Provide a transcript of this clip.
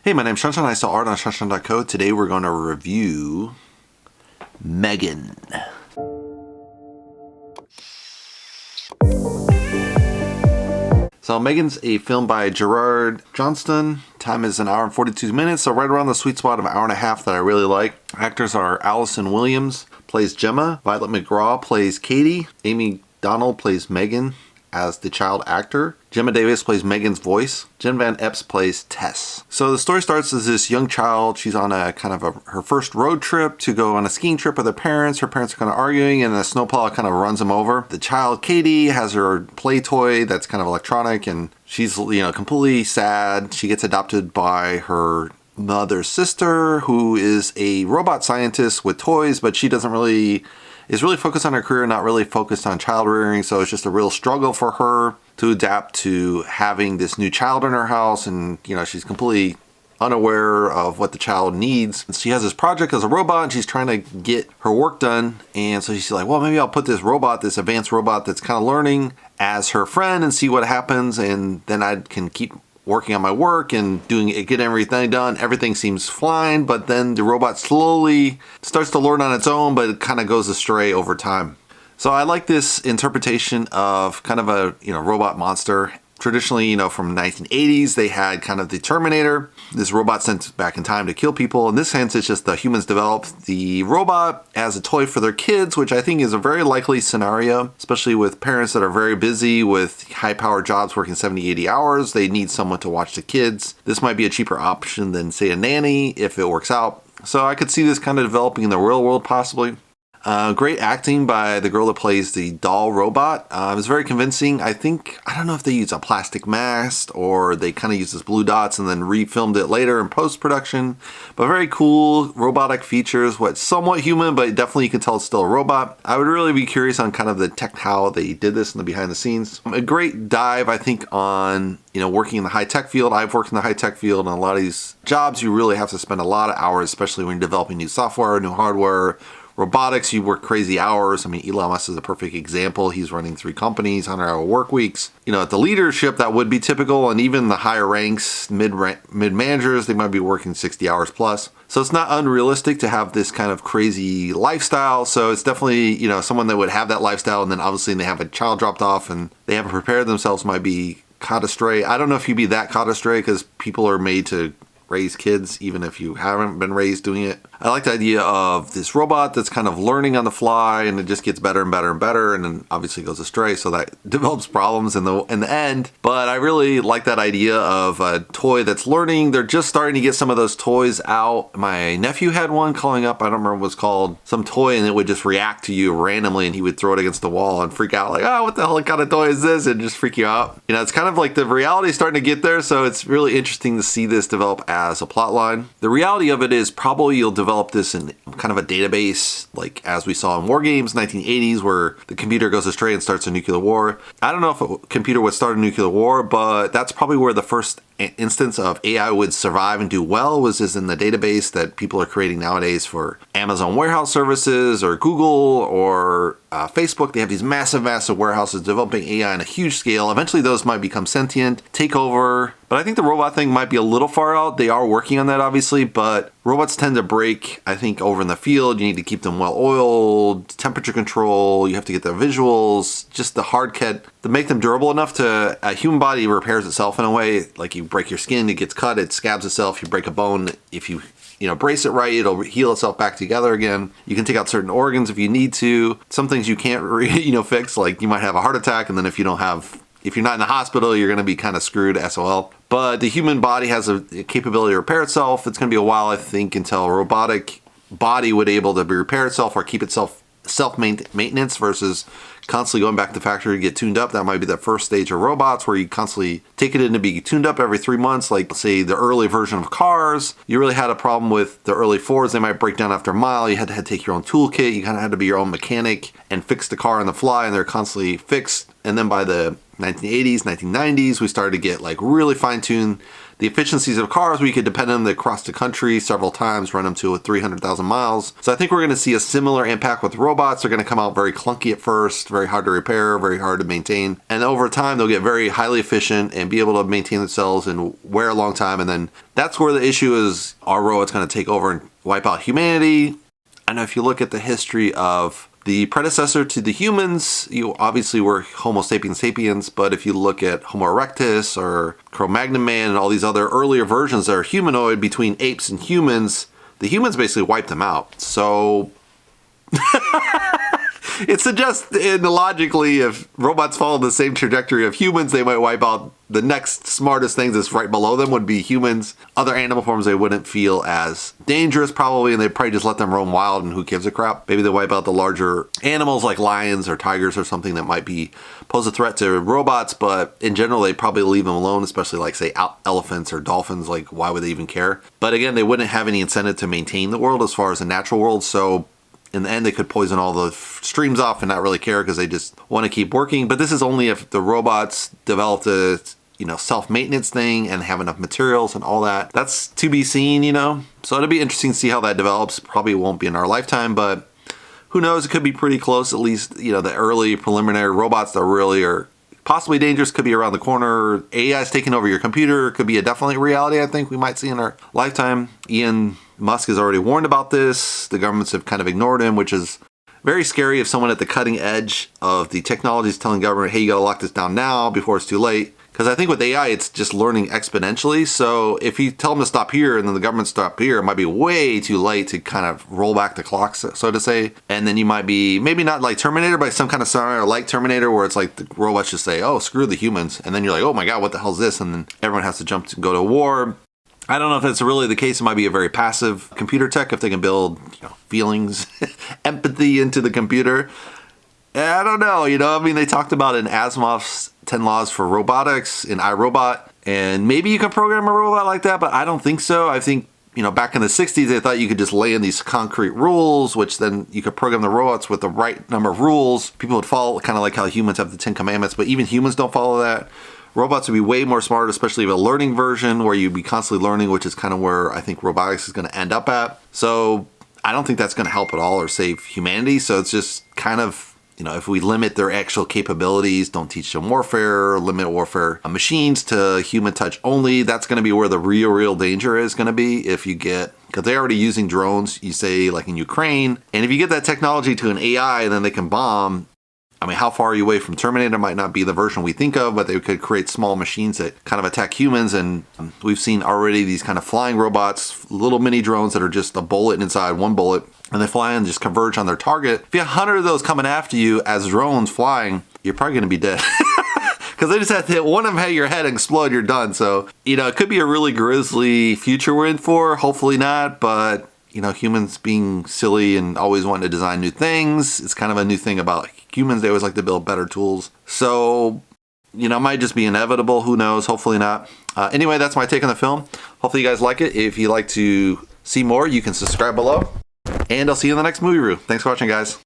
Hey, my name's Shanshan. I sell art on shanshan.co. Today we're going to review M3GAN. So M3GAN's a film by Gerard Johnston. Time is 1 hour and 42 minutes, so right around the sweet spot of 1.5 hours that I really like. Actors are Allison Williams, plays Gemma. Violet McGraw plays Katie. Amy Donald plays M3GAN as the child actor. Gemma Davis plays M3GAN's voice. Jen Van Epps plays Tess. So the story starts as this young child. She's on a her first road trip to go on a skiing trip with her parents. Her parents are kind of arguing and a snowplow kind of runs them over. The child, Katie, has her play toy that's kind of electronic and she's, completely sad. She gets adopted by her mother's sister, who is a robot scientist with toys, but she is really focused on her career, not really focused on child rearing. So it's just a real struggle for her to adapt to having this new child in her house. And, she's completely unaware of what the child needs. And she has this project as a robot and she's trying to get her work done. And so she's like, well, maybe I'll put this advanced robot that's kind of learning as her friend and see what happens. And then I can keep working on my work and getting everything done. Everything seems fine, but then the robot slowly starts to learn on its own, but it kind of goes astray over time. So I like this interpretation of kind of a robot monster. Traditionally, from the 1980s, they had kind of the Terminator, this robot sent back in time to kill people. In this sense, it's just the humans developed the robot as a toy for their kids, which I think is a very likely scenario, especially with parents that are very busy with high-powered jobs working 70, 80 hours. They need someone to watch the kids. This might be a cheaper option than, say, a nanny if it works out. So I could see this kind of developing in the real world possibly. Great acting by the girl that plays the doll robot. It was very convincing. I don't know if they use a plastic mask or they kind of use this blue dots and then refilmed it later in post-production. But very cool robotic features, what's somewhat human, but definitely you can tell it's still a robot. I would really be curious on kind of the how they did this in the behind the scenes. A great dive, I think, on working in the high-tech field. I've worked in the high-tech field, and a lot of these jobs you really have to spend a lot of hours, especially when you're developing new software, new hardware. Robotics, you work crazy hours. I mean, Elon Musk is a perfect example. He's running 3 companies, 100-hour work weeks. At the leadership, that would be typical. And even the higher ranks, mid-managers, they might be working 60 hours plus. So it's not unrealistic to have this kind of crazy lifestyle. So it's definitely, someone that would have that lifestyle and then obviously they have a child dropped off and they haven't prepared themselves might be caught astray. I don't know if you'd be that caught astray because people are made to raise kids even if you haven't been raised doing it. I like the idea of this robot that's kind of learning on the fly and it just gets better and better and better and then obviously goes astray, so that develops problems in the end. But I really like that idea of a toy that's learning. They're just starting to get some of those toys out. My nephew had one calling up, I don't remember what it's called, some toy, and it would just react to you randomly and he would throw it against the wall and freak out like, oh, what the hell kind of toy is this? And just freak you out. It's kind of like the reality starting to get there, so it's really interesting to see this develop as a plot line. The reality of it is probably you'll develop this in kind of a database, like as we saw in war games, 1980s, where the computer goes astray and starts a nuclear war. I don't know if a computer would start a nuclear war, but that's probably where the first instance of AI would survive and do well was in the database that people are creating nowadays for Amazon warehouse services or Google or Facebook. They have these massive warehouses developing AI on a huge scale. Eventually those might become sentient, take over. But I think the robot thing might be a little far out. They are working on that obviously, but robots tend to break, I think, over in the field. You need to keep them well oiled, temperature control, you have to get their visuals, just the hard cut to make them durable enough to, a human body repairs itself in a way. Like you break your skin, it gets cut, it scabs itself. You break a bone, if you brace it right, it'll heal itself back together again. You can take out certain organs if you need to. Some things you can't fix, like you might have a heart attack, and then if you're not in the hospital, you're going to be kind of screwed, SOL. But the human body has a capability to repair itself. It's going to be a while, I think, until a robotic body would be able to repair itself or keep itself self-maintenance versus constantly going back to the factory to get tuned up. That might be the first stage of robots where you constantly take it in to be tuned up every 3 months. Like, say, the early version of cars, you really had a problem with the early Fords. They might break down after a mile. You had to take your own toolkit. You kind of had to be your own mechanic and fix the car on the fly, and they're constantly fixed. And then by the 1980s, 1990s, we started to get like really fine-tuned the efficiencies of cars. We could depend on them across the country several times, run them to 300,000 miles. So I think we're going to see a similar impact with robots. They're going to come out very clunky at first, very hard to repair, very hard to maintain. And over time, they'll get very highly efficient and be able to maintain themselves and wear a long time. And then that's where the issue is, are robots going to take over and wipe out humanity? I know if you look at the history of the predecessor to the humans, you obviously were Homo sapiens sapiens, but if you look at Homo erectus or Cro-Magnon man and all these other earlier versions that are humanoid between apes and humans, the humans basically wiped them out. So it suggests logically if robots follow the same trajectory of humans, they might wipe out the next smartest things that's right below them would be humans. Other animal forms they wouldn't feel as dangerous probably, and they'd probably just let them roam wild and who gives a crap. Maybe they wipe out the larger animals like lions or tigers or something that might pose a threat to robots, but in general they probably leave them alone, especially like say elephants or dolphins. Like why would they even care? But again, they wouldn't have any incentive to maintain the world as far as the natural world, so in the end, they could poison all the streams off and not really care because they just want to keep working. But this is only if the robots developed a self-maintenance thing and have enough materials and all that. That's to be seen, So it'll be interesting to see how that develops. Probably won't be in our lifetime, but who knows? It could be pretty close. At least, the early preliminary robots that really are possibly dangerous could be around the corner. AI is taking over your computer. Could be a definitely reality I think we might see in our lifetime. Elon Musk has already warned about this. The governments have kind of ignored him, which is very scary if someone at the cutting edge of the technology is telling government, hey, you got to lock this down now before it's too late. Because I think with AI, it's just learning exponentially. So if you tell them to stop here and then the government stop here, it might be way too late to kind of roll back the clock, so to say. And then you might be, maybe not like Terminator, but some kind of scenario like Terminator where it's like the robots just say, oh, screw the humans. And then you're like, oh my God, what the hell is this? And then everyone has to jump to go to war. I don't know if that's really the case. It might be a very passive computer tech if they can build feelings, empathy into the computer. I don't know, they talked about in Asimov's 10 Laws for Robotics in iRobot, and maybe you can program a robot like that, but I don't think so. I think, back in the 60s, they thought you could just lay in these concrete rules, which then you could program the robots with the right number of rules. People would follow, kind of like how humans have the 10 Commandments, but even humans don't follow that. Robots would be way more smart, especially with a learning version where you'd be constantly learning, which is kind of where I think robotics is going to end up at. So I don't think that's going to help at all or save humanity. So it's just kind of, if we limit their actual capabilities, don't teach them warfare, limit warfare machines to human touch only, that's going to be where the real danger is going to be if you get, because they're already using drones, you say like in Ukraine, and if you get that technology to an AI and then they can bomb, how far are you away from Terminator? Might not be the version we think of, but they could create small machines that kind of attack humans. And we've seen already these kind of flying robots, little mini drones that are just a bullet inside, one bullet, and they fly and just converge on their target. If you have 100 of those coming after you as drones flying, you're probably going to be dead. Because they just have to hit one of them, hit your head and explode, you're done. So, it could be a really grisly future we're in for. Hopefully not, but humans being silly and always wanting to design new things. It's kind of a new thing about humans. They always like to build better tools. So, it might just be inevitable. Who knows? Hopefully not. Anyway, that's my take on the film. Hopefully you guys like it. If you'd like to see more, you can subscribe below. And I'll see you in the next movie review. Thanks for watching, guys.